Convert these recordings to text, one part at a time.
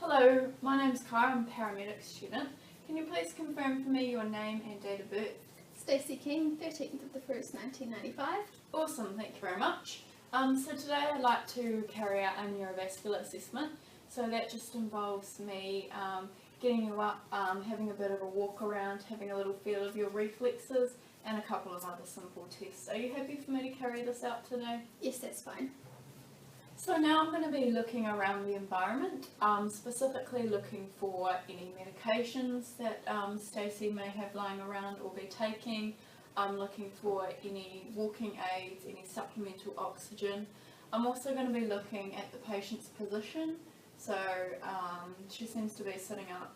Hello, my name's Kai, I'm a paramedic student. Can you please confirm for me your name and date of birth? Stacey King, 13th of the 1st, 1995. Awesome, thank you very much. So today I'd like to carry out a neurovascular assessment. So that just involves me getting you up, having a bit of a walk around, having a little feel of your reflexes and a couple of other simple tests. Are you happy for me to carry this out today? Yes, that's fine. So now I'm going to be looking around the environment, specifically looking for any medications that Stacey may have lying around or be taking. I'm looking for any walking aids, any supplemental oxygen. I'm also going to be looking at the patient's position. So she seems to be sitting up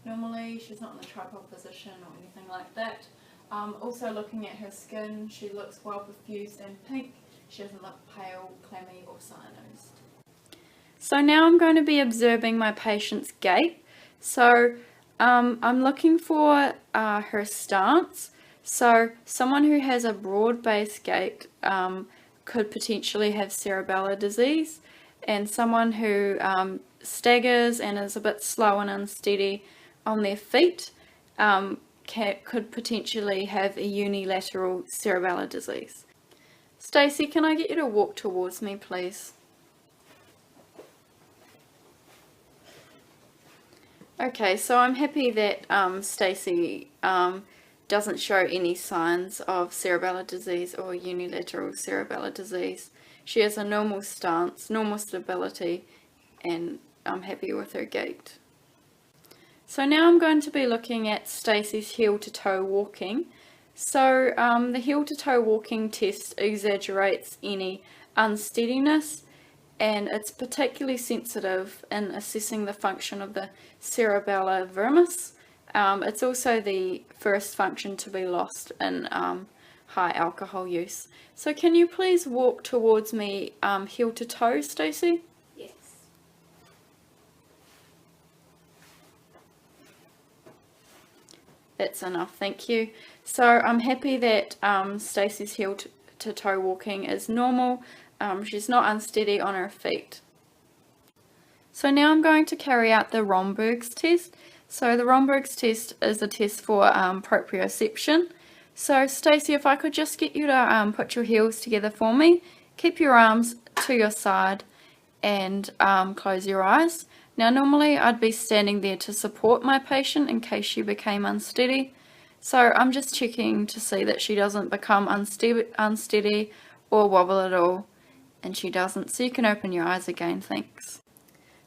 normally, she's not in the tripod position or anything like that. Also looking at her skin, she looks well perfused and pink. She doesn't look pale, clammy or cyanosed. So now I'm going to be observing my patient's gait. So I'm looking for her stance. So someone who has a broad-based gait could potentially have cerebellar disease, and someone who staggers and is a bit slow and unsteady on their feet could potentially have a unilateral cerebellar disease. Stacey, can I get you to walk towards me, please? Okay, so I'm happy that Stacey doesn't show any signs of cerebellar disease or unilateral cerebellar disease. She has a normal stance, normal stability, and I'm happy with her gait. So now I'm going to be looking at Stacey's heel-to-toe walking. So the heel-to-toe walking test exaggerates any unsteadiness, and it's particularly sensitive in assessing the function of the cerebellar vermis. It's also the first function to be lost in high alcohol use. So can you please walk towards me heel to toe, Stacey? Yes. That's enough, thank you. So I'm happy that Stacey's heel to toe walking is normal. She's not unsteady on her feet. So now I'm going to carry out the Romberg's test. So the Romberg's test is a test for proprioception. So Stacey, if I could just get you to put your heels together for me, keep your arms to your side and close your eyes. Now normally I'd be standing there to support my patient in case she became unsteady. So I'm just checking to see that she doesn't become unsteady or wobble at all, and she doesn't. So you can open your eyes again, thanks.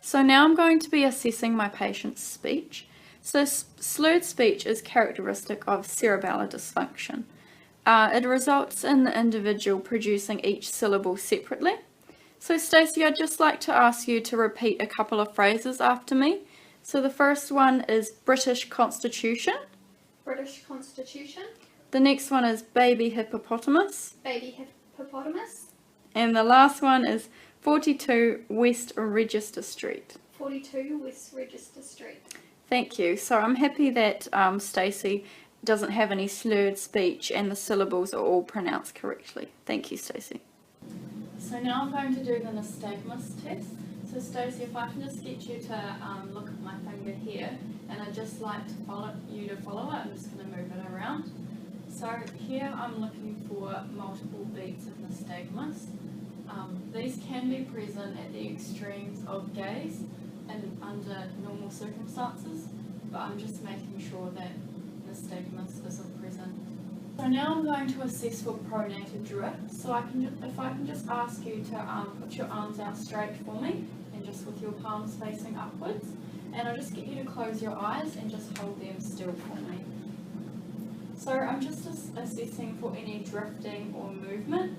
So now I'm going to be assessing my patient's speech. So slurred speech is characteristic of cerebellar dysfunction. It results in the individual producing each syllable separately. So Stacey, I'd just like to ask you to repeat a couple of phrases after me. So the first one is British Constitution. British Constitution. The next one is baby hippopotamus. Baby hippopotamus. And the last one is 42 West Register Street. 42 West Register Street. Thank you. So I'm happy that Stacey doesn't have any slurred speech and the syllables are all pronounced correctly. Thank you, Stacey. So now I'm going to do the nystagmus test. So Stacey, if I can just get you to look at my finger here, and I'd just like to follow it. I'm just going to move it around. So here I'm looking for multiple beats of nystagmus. These can be present at the extremes of gaze and under normal circumstances, but I'm just making sure that nystagmus isn't present. So now I'm going to assess for pronator drift. So if I can just ask you to put your arms out straight for me, and just with your palms facing upwards, and I'll just get you to close your eyes and just hold them still for me. So I'm just assessing for any drifting or movement.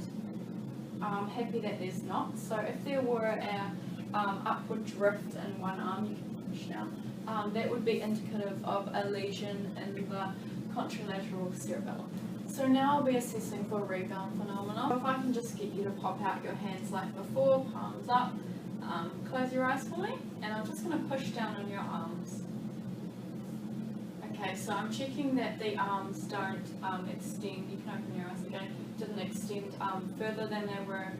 I'm happy that there's not. So if there were an upward drift in one arm, you can push now, that would be indicative of a lesion in the contralateral cerebellum. So now I'll be assessing for rebound phenomena. If I can just get you to pop out your hands like before, palms up, close your eyes for me, and I'm just going to push down on your arms. Okay, so I'm checking that the arms don't extend. You can open your eyes again. Didn't extend further than they were,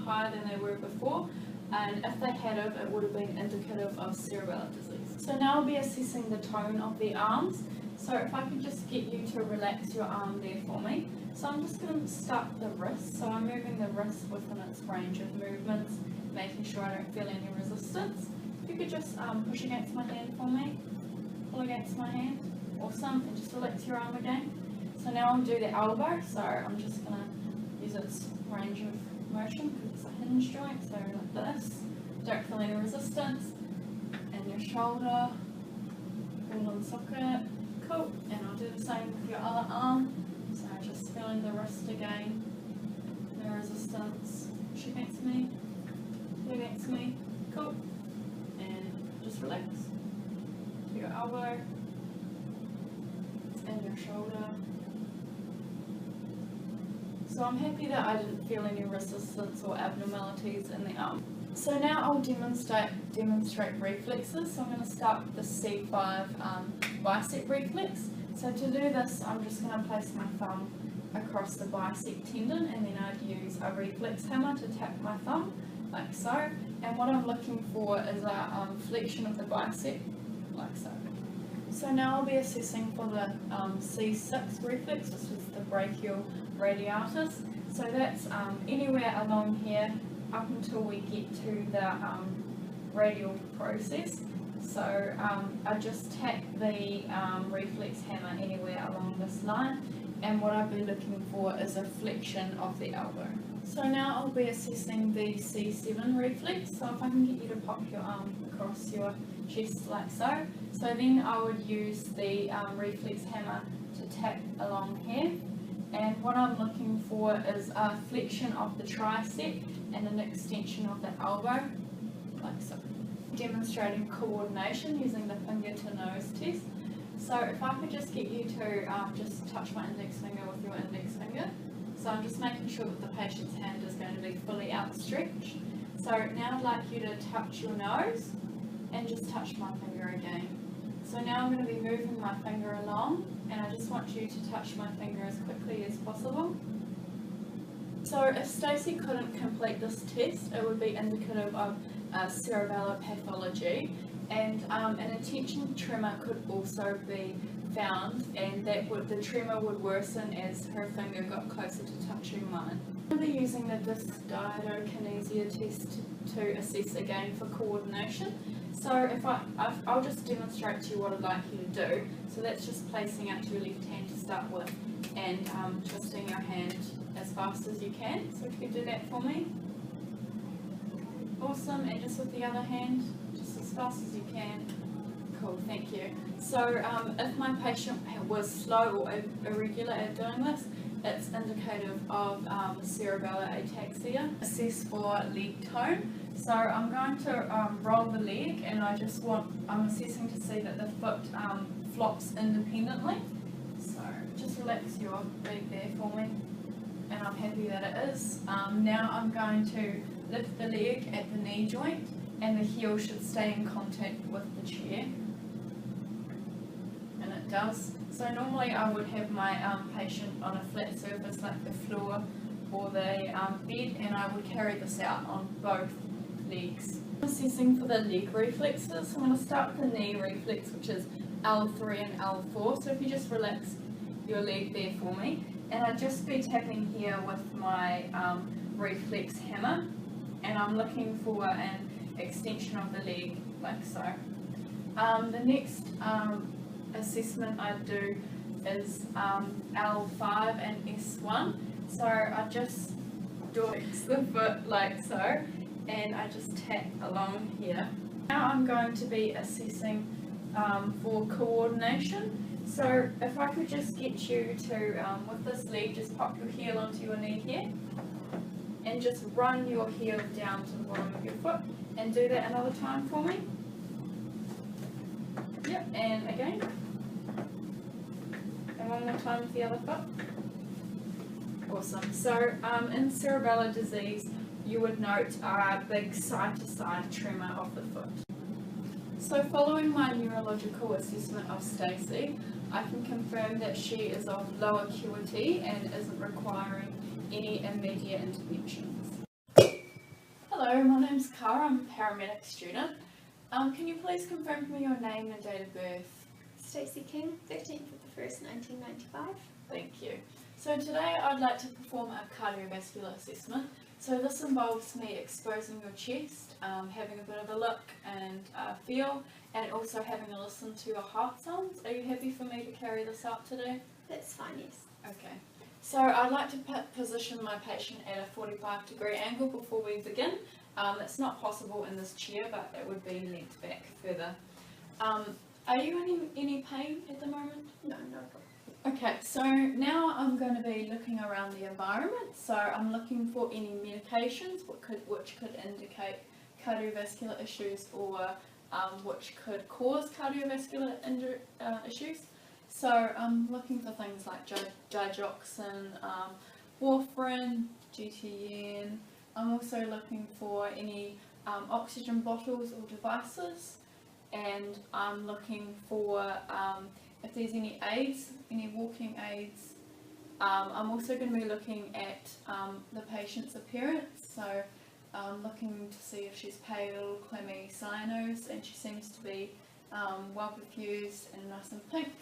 higher than they were before. and if they had it would have been indicative of cerebellar disease. So now I'll be assessing the tone of the arms. So if I could just get you to relax your arm there for me. So I'm just going to start the wrist. So I'm moving the wrist within its range of movements, making sure I don't feel any resistance. If you could just push against my hand for me, pull against my hand, awesome, and just relax your arm again. So now I'll do the elbow, so I'm just going to use its range of motion because it's a hinge joint, so like this, don't feel any resistance, and your shoulder, pull in socket, cool, and I'll do the same with your other arm, so just feeling the wrist again, no resistance, push against me, pull against me, cool, and just relax, to your elbow, and your shoulder. So I'm happy that I didn't feel any resistance or abnormalities in the arm. So now I'll demonstrate reflexes. So I'm going to start with the C5 bicep reflex. So to do this, I'm just going to place my thumb across the bicep tendon, and then I'd use a reflex hammer to tap my thumb, like so. And what I'm looking for is a flexion of the bicep, like so. So now I'll be assessing for the C6 reflex, which is the brachial radiatus. So that's anywhere along here up until we get to the radial process. So I just tap the reflex hammer anywhere along this line, and what I've been looking for is a flexion of the elbow. So now I'll be assessing the C7 reflex. So if I can get you to pop your arm across your chest like so. So then I would use the reflex hammer to tap along here. And what I'm looking for is a flexion of the tricep and an extension of the elbow, like so. Demonstrating coordination using the finger to nose test. So if I could just get you to just touch my index finger with your index finger. So I'm just making sure that the patient's hand is going to be fully outstretched. So now I'd like you to touch your nose and just touch my finger again. So now I'm going to be moving my finger along, and I just want you to touch my finger as quickly as possible. So if Stacey couldn't complete this test, it would be indicative of cerebellar pathology, and an attention tremor could also be found, and the tremor would worsen as her finger got closer to touching mine. I'll be using the disc diadokinesia test to assess again for coordination. So I'll just demonstrate to you what I'd like you to do. So that's just placing out your left hand to start with, and twisting your hand as fast as you can. So if you could do that for me. Awesome, and just with the other hand, just as fast as you can. Cool, thank you. So if my patient was slow or irregular at doing this, it's indicative of cerebellar ataxia. Assess for leg tone. So I'm going to roll the leg, and I'm assessing to see that the foot flops independently. So just relax your leg there for me, and I'm happy that it is. Now I'm going to lift the leg at the knee joint, and the heel should stay in contact with the chair. And it does. So normally I would have my patient on a flat surface like the floor or the bed, and I would carry this out on both legs. Assessing for the leg reflexes, I'm going to start with the knee reflex, which is L3 and L4. So if you just relax your leg there for me, and I'll just be tapping here with my reflex hammer, and I'm looking for an extension of the leg like so. The next assessment I do is L5 and S1. So I just flex the foot like so, and I just tap along here. Now I'm going to be assessing for coordination. So if I could just get you to, with this leg, just pop your heel onto your knee here, and just run your heel down to the bottom of your foot, and do that another time for me. Yep, and again. And one more time with the other foot. Awesome. So in cerebellar disease, you would note a big side-to-side tremor of the foot. So following my neurological assessment of Stacey, I can confirm that she is of low acuity and isn't requiring any immediate interventions. Hello, Hello, my name's Cara, I'm a paramedic student. Can you please confirm for me your name and date of birth? Stacey King, 13th of the 1st, 1995. Thank you. So today I'd like to perform a cardiovascular assessment. So this involves me exposing your chest, having a bit of a look and feel, and also having a listen to your heart sounds. Are you happy for me to carry this out today? That's fine, yes. Okay. So I'd like to position my patient at a 45-degree angle before we begin. It's not possible in this chair, but it would be leant back further. Are you in any pain at the moment? No, not at all. Okay, so now I'm going to be looking around the environment. So I'm looking for any medications which could indicate cardiovascular issues or which could cause cardiovascular issues. So I'm looking for things like digoxin, warfarin, GTN. I'm also looking for any oxygen bottles or devices, and I'm looking for if there's any aids, any walking aids. I'm also going to be looking at the patient's appearance, so I'm looking to see if she's pale, clammy, cyanosed, and she seems to be well perfused and nice and pink.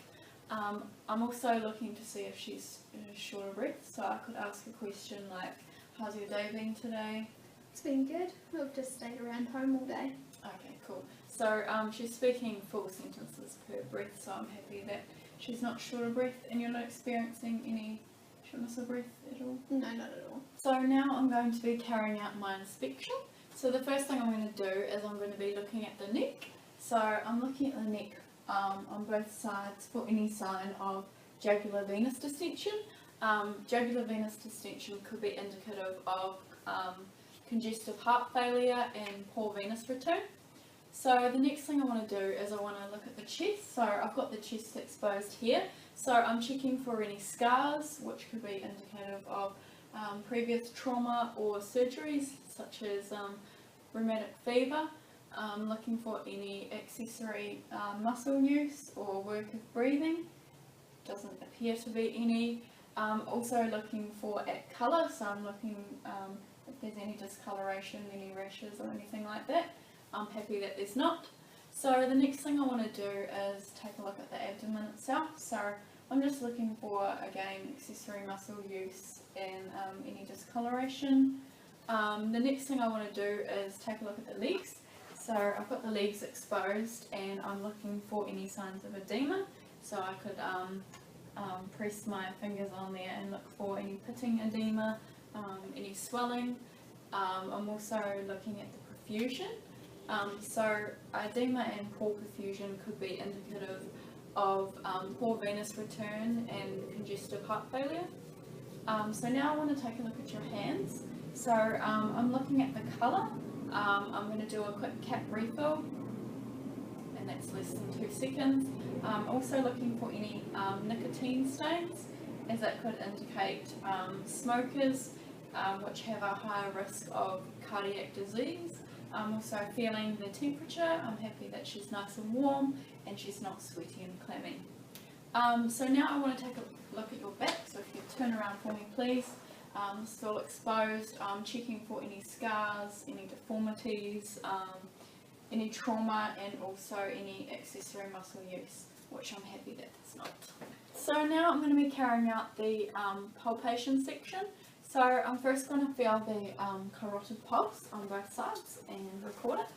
I'm also looking to see if she's short of breath, so I could ask a question like, how's your day been today? It's been good. We've just stayed around home all day. Okay, cool. So she's speaking full sentences per breath, so I'm happy that she's not short of breath and you're not experiencing any shortness of breath at all. No, not at all. So now I'm going to be carrying out my inspection. So the first thing I'm going to do is I'm going to be looking at the neck. So I'm looking at the neck on both sides for any sign of jugular venous distension. Jugular venous distension could be indicative of congestive heart failure and poor venous return. So the next thing I want to do is I want to look at the chest. So I've got the chest exposed here. So I'm checking for any scars, which could be indicative of previous trauma or surgeries, such as rheumatic fever. I'm looking for any accessory muscle use or work of breathing. Doesn't appear to be any. Also looking for at colour, so I'm looking if there's any discoloration, any rashes or anything like that. I'm happy that there's not. So the next thing I want to do is take a look at the abdomen itself. So I'm just looking for, again, accessory muscle use and any discoloration. The next thing I want to do is take a look at the legs. So I've got the legs exposed and I'm looking for any signs of edema. So I could press my fingers on there and look for any pitting edema, any swelling. I'm also looking at the perfusion. So edema and poor perfusion could be indicative of poor venous return and congestive heart failure. So now I want to take a look at your hands. So I'm looking at the colour. I'm going to do a quick cap refill, and that's less than 2 seconds. Also looking for any nicotine stains, as that could indicate smokers which have a higher risk of cardiac disease. I'm also feeling the temperature. I'm happy that she's nice and warm and she's not sweaty and clammy. So now I want to take a look at your back, so if you turn around for me please. Still exposed. I'm checking for any scars, any deformities, any trauma, and also any accessory muscle use, which I'm happy that it's not. So now I'm going to be carrying out the palpation section. So I'm first going to feel the carotid pulse on both sides and record it.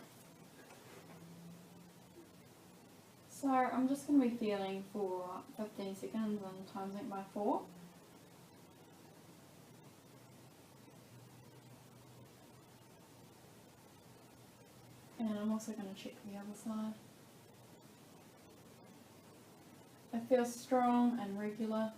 So I'm just going to be feeling for 15 seconds and times it by 4. And I'm also going to check the other side. It feels strong and regular.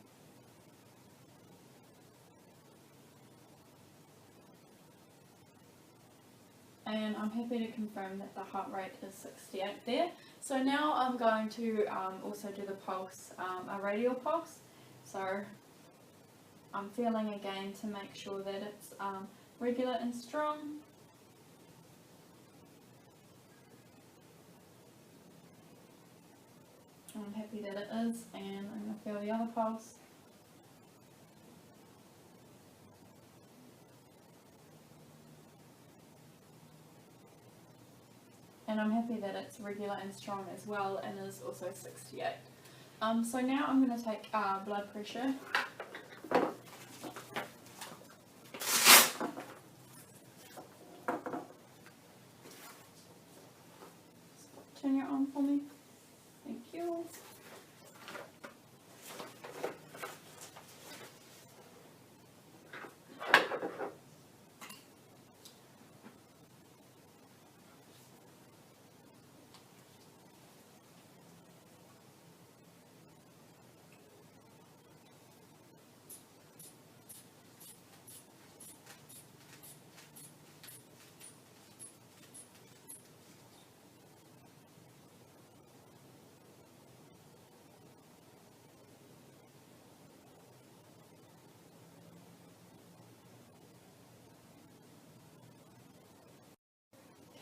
And I'm happy to confirm that the heart rate is 68 there. So now I'm going to also do the pulse, a radial pulse. So I'm feeling again to make sure that it's regular and strong. I'm happy that it is, and I'm going to feel the other pulse. and I'm happy that it's regular and strong as well, and is also 68. So now I'm going to take blood pressure. Turn your on for me. Thank you.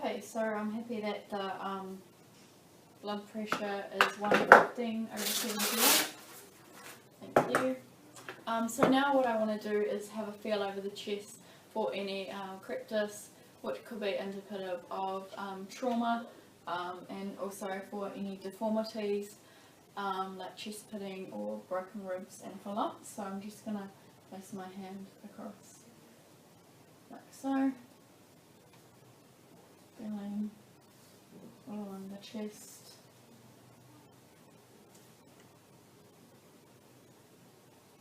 Okay, so I'm happy that the blood pressure is 115 over 78. Thank you. So now what I want to do is have a feel over the chest for any cryptus, which could be indicative of trauma, and also for any deformities like chest pitting or broken ribs and for lumps. So I'm just going to place my hand across like so. Feeling all along the chest.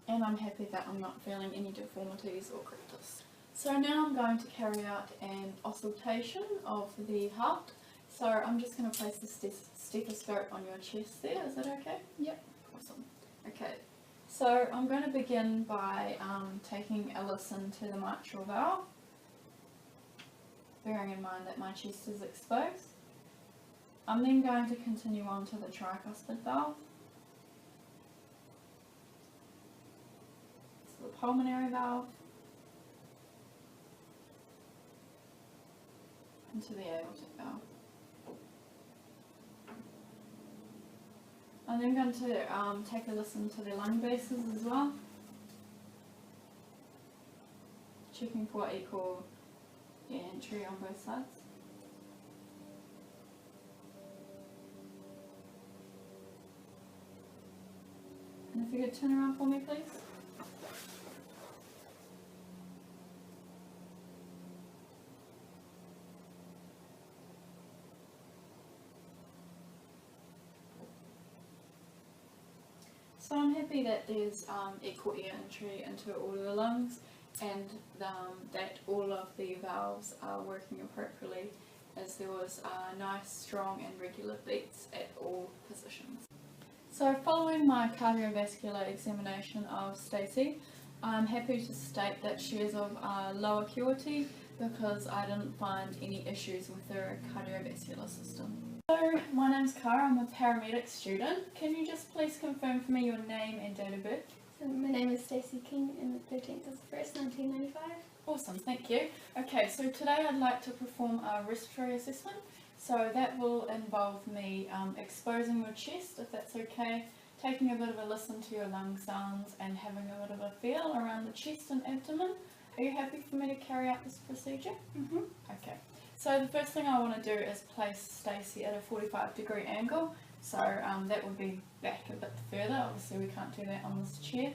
And I'm happy that I'm not feeling any deformities or cryptus. So now I'm going to carry out an auscultation of the heart. So I'm just going to place the stethoscope on your chest there. Is that okay? Yep. Awesome. Okay. So I'm going to begin by taking a listen to the mitral valve, bearing in mind that my chest is exposed. I'm then going to continue on to the tricuspid valve, so the pulmonary valve, and to the aortic valve. I'm then going to take a listen to the lung bases as well, checking for equal entry on both sides. And if you could turn around for me, please. So I'm happy that there's equal air entry into all of the lungs, and that all of the valves are working appropriately, as there was nice, strong and regular beats at all positions. So following my cardiovascular examination of Stacey, I'm happy to state that she is of low acuity because I didn't find any issues with her cardiovascular system. So my name's Cara, I'm a paramedic student. Can you just please confirm for me your name and date of birth? So my name is Stacey King, and the 13th of the 1st, 1995. Awesome, thank you. Okay, so today I'd like to perform a respiratory assessment. So that will involve me exposing your chest, if that's okay, taking a bit of a listen to your lung sounds and having a bit of a feel around the chest and abdomen. Are you happy for me to carry out this procedure? Mm-hmm. Okay, so the first thing I want to do is place Stacey at a 45-degree angle. So that would be back a bit further. Obviously we can't do that on this chair.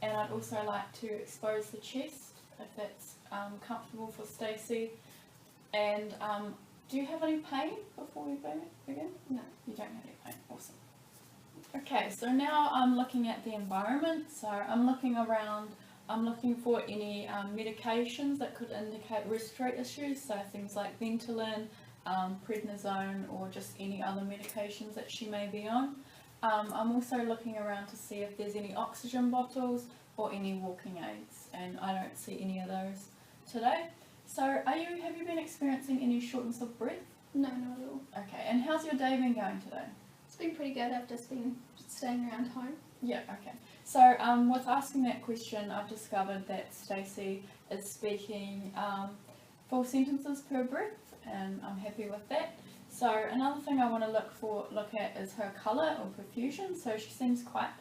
And I'd also like to expose the chest, if that's comfortable for Stacey. And do you have any pain before we begin? No. You don't have any pain. Awesome. Okay, so now I'm looking at the environment. So I'm looking around. I'm looking for any medications that could indicate respiratory issues. So things like Ventolin, prednisone, or just any other medications that she may be on. I'm also looking around to see if there's any oxygen bottles or any walking aids, and I don't see any of those today. So have you been experiencing any shortness of breath? No, not at all. Okay, and how's your day been going today? It's been pretty good. I've just been staying around home. Yeah, okay. So with asking that question, I've discovered that Stacey is speaking full sentences per breath, and I'm happy with that. So another thing I want to look at is her colour or perfusion. So she seems quite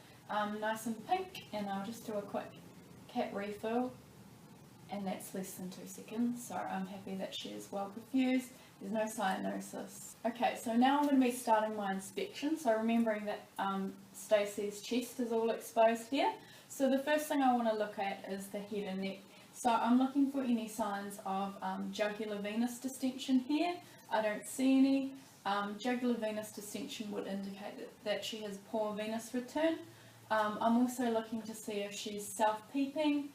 nice and pink, and I'll just do a quick cat refill, and that's less than 2 seconds. So I'm happy that she is well perfused There's no cyanosis. Okay, so now I'm going to be starting my inspection. So remembering that Stacey's chest is all exposed here. So the first thing I want to look at is the head and neck. So I'm looking for any signs of jugular venous distension here. I don't see any. Jugular venous distension would indicate that she has poor venous return. I'm also looking to see if she's self-peeping.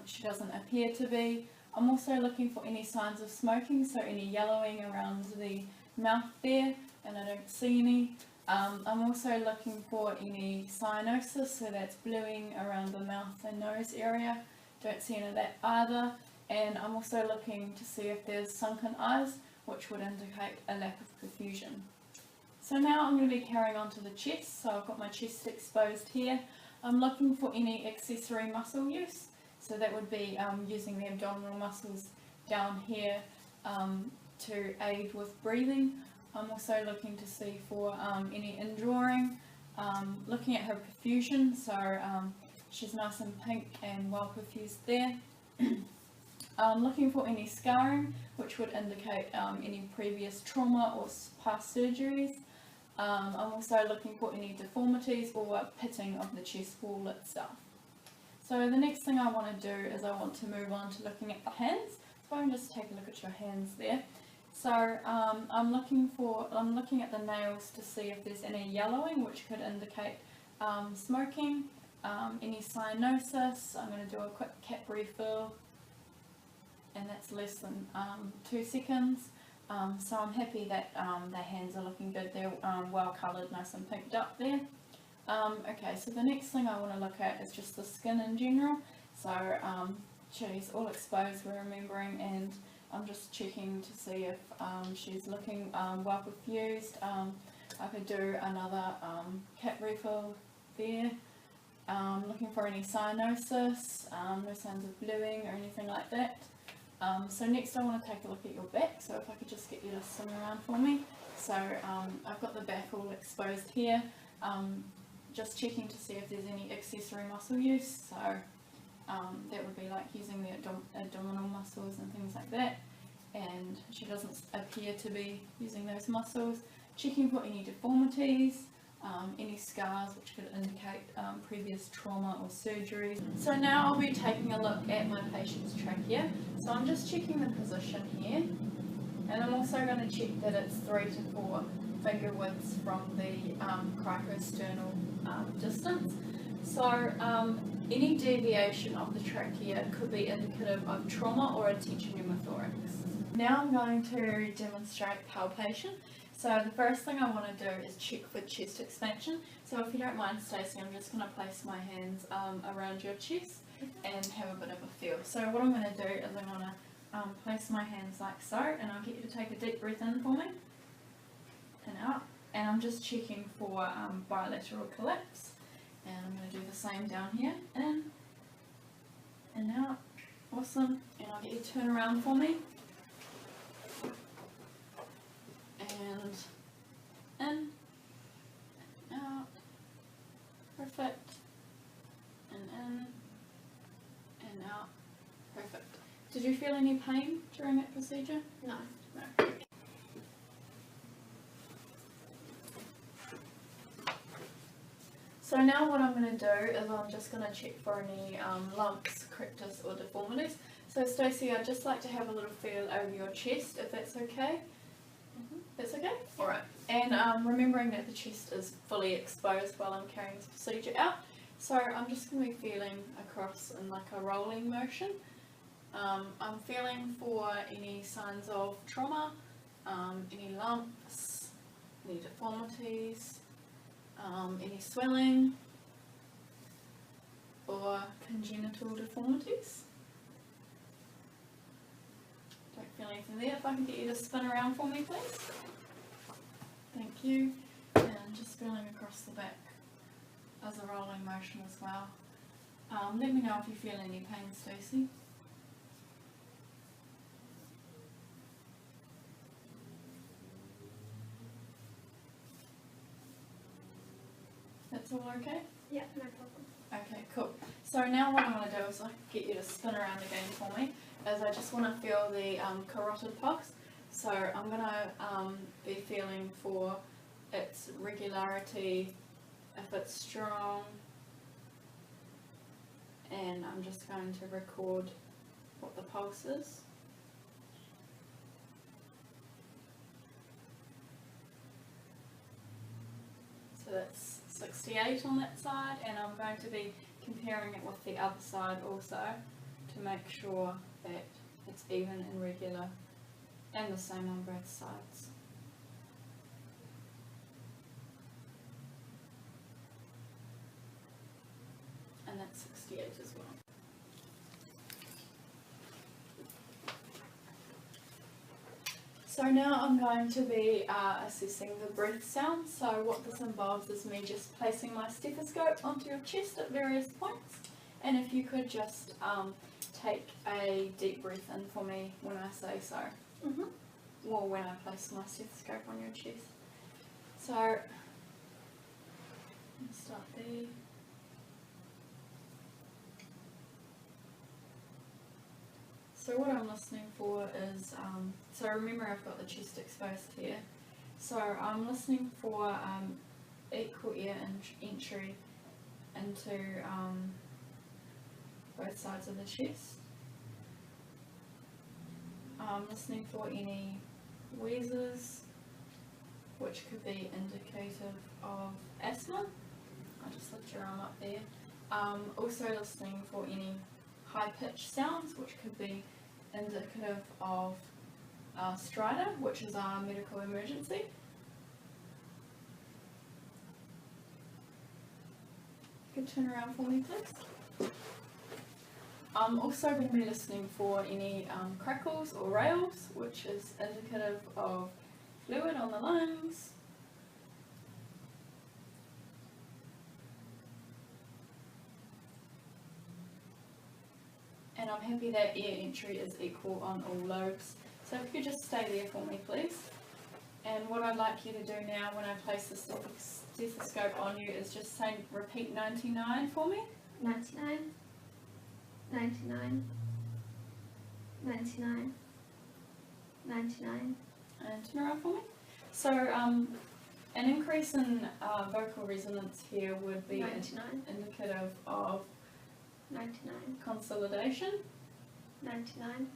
She doesn't appear to be. I'm also looking for any signs of smoking, so any yellowing around the mouth there, and I don't see any. I'm also looking for any cyanosis, so that's bluing around the mouth and nose area. Don't see any of that either. And I'm also looking to see if there's sunken eyes, which would indicate a lack of perfusion. So now I'm going to be carrying on to the chest. So I've got my chest exposed here. I'm looking for any accessory muscle use. So that would be using the abdominal muscles down here to aid with breathing. I'm also looking to see for any indrawing, looking at her perfusion, so she's nice and pink and well perfused there. Looking for any scarring, which would indicate any previous trauma or past surgeries. I'm also looking for any deformities or pitting of the chest wall itself. So the next thing I want to do is I want to move on to looking at the hands. So I can just take a look at your hands there. So I'm looking at the nails to see if there's any yellowing, which could indicate smoking, any cyanosis. I'm going to do a quick cap refill, and that's less than 2 seconds. So I'm happy that the hands are looking good. They're well coloured, nice and pinked up there. Okay, so the next thing I want to look at is just the skin in general. So she's all exposed, we're remembering, and I'm just checking to see if she's looking well perfused. I could do another cap refill there. Looking for any cyanosis, no signs of bluing or anything like that. So next I want to take a look at your back, so if I could just get you to swing around for me. So I've got the back all exposed here. Just checking to see if there's any accessory muscle use, so that would be like using the abdominal muscles and things like that, and she doesn't appear to be using those muscles. Checking for any deformities, any scars which could indicate previous trauma or surgery. So now I'll be taking a look at my patient's trachea. So I'm just checking the position here, and I'm also going to check that it's 3 to 4 finger widths from the cricosternal distance. So any deviation of the trachea could be indicative of trauma or a tension pneumothorax. Now I'm going to demonstrate palpation. So the first thing I want to do is check for chest expansion. So if you don't mind, Stacey, I'm just going to place my hands around your chest and have a bit of a feel. So what I'm going to do is I'm going to place my hands like so, and I'll get you to take a deep breath in for me and out, and I'm just checking for bilateral collapse, and I'm going to do the same down here, in and out. Awesome. And I'll get you to turn around for me, and in and out. Perfect. And in and out. Perfect. Did you feel any pain during that procedure? No. No. So now what I'm going to do is I'm just going to check for any lumps, cryptus or deformities. So Stacey, I'd just like to have a little feel over your chest, if that's okay. That's okay? Alright. And remembering that the chest is fully exposed while I'm carrying this procedure out. So I'm just going to be feeling across in like a rolling motion. I'm feeling for any signs of trauma, any lumps, any deformities, any swelling or congenital deformities. Don't feel anything there. If I can get you to spin around for me, please. Thank you. And just feeling across the back as a rolling motion as well. Let me know if you feel any pain, Stacey. That's all okay? Yeah, no problem. Okay, cool. So now what I'm going to do is get you to spin around again for me, as I just want to feel the carotid pulse. So I'm going to be feeling for its regularity, if it's strong, and I'm just going to record what the pulse is. So that's 68 on that side, and I'm going to be comparing it with the other side also to make sure that it's even and regular and the same on both sides. And that's 68 as well. So now I'm going to be assessing the breath sound. So what this involves is me just placing my stethoscope onto your chest at various points. And if you could just take a deep breath in for me when I say so. Or when I place my stethoscope on your chest. So, let's start there. So what I'm listening for is, so remember I've got the chest exposed here. So I'm listening for equal air entry into both sides of the chest. I'm listening for any wheezes, which could be indicative of asthma. I'll just lift your arm up there. Also listening for any high-pitched sounds, which could be indicative of stridor, which is our medical emergency. You could turn around for me, please. I'm also going to be listening for any crackles or rails, which is indicative of fluid on the lungs. And I'm happy that air entry is equal on all lobes. So if you could just stay there for me, please. And what I'd like you to do now when I place the stethoscope on you is just say, repeat 99 for me. 99, 99, 99, 99. And turn around for me. So an increase in vocal resonance here would be 99. Indicative of 99, consolidation, 99,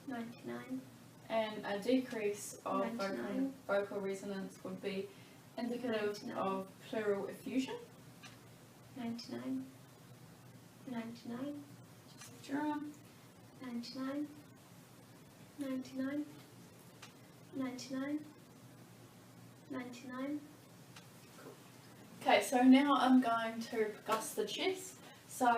99, and a decrease of 99. vocal resonance would be indicative 99. of pleural effusion. 99, 99, Just lift your arm. 99, 99, 99, 99. Okay, so now I'm going to percuss the chest. So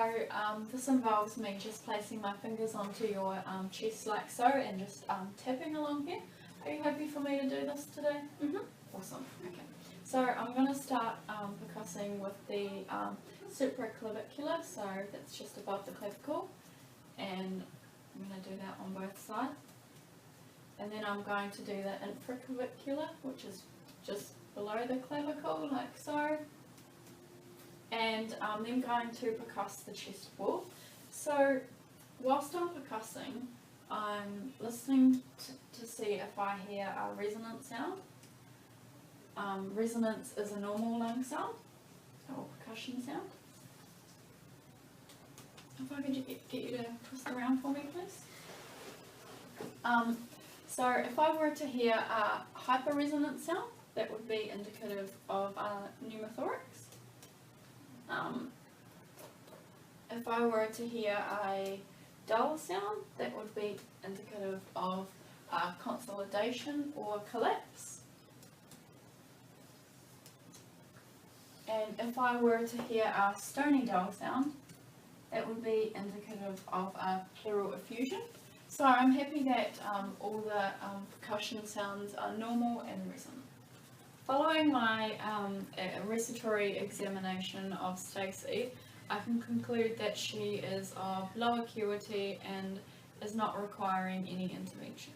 this involves me just placing my fingers onto your chest like so and just tapping along here. Are you happy for me to do this today? Awesome. Okay. So I'm going to start percussing with the supraclavicular, so that's just above the clavicle, and I'm going to do that on both sides. And then I'm going to do the infraclavicular, which is just below the clavicle, like so. And I'm then going to percuss the chest wall. So whilst I'm percussing, I'm listening to see if I hear a resonant sound. Resonance is a normal lung sound, or percussion sound. If I could get you to twist around for me, please. So if I were to hear a hyperresonant sound, that would be indicative of pneumothorax. If I were to hear a dull sound, that would be indicative of consolidation or collapse. And if I were to hear a stony dull sound, that would be indicative of pleural effusion. So I'm happy that all the percussion sounds are normal and resonant. Following my respiratory examination of Stacey, I can conclude that she is of low acuity and is not requiring any intervention.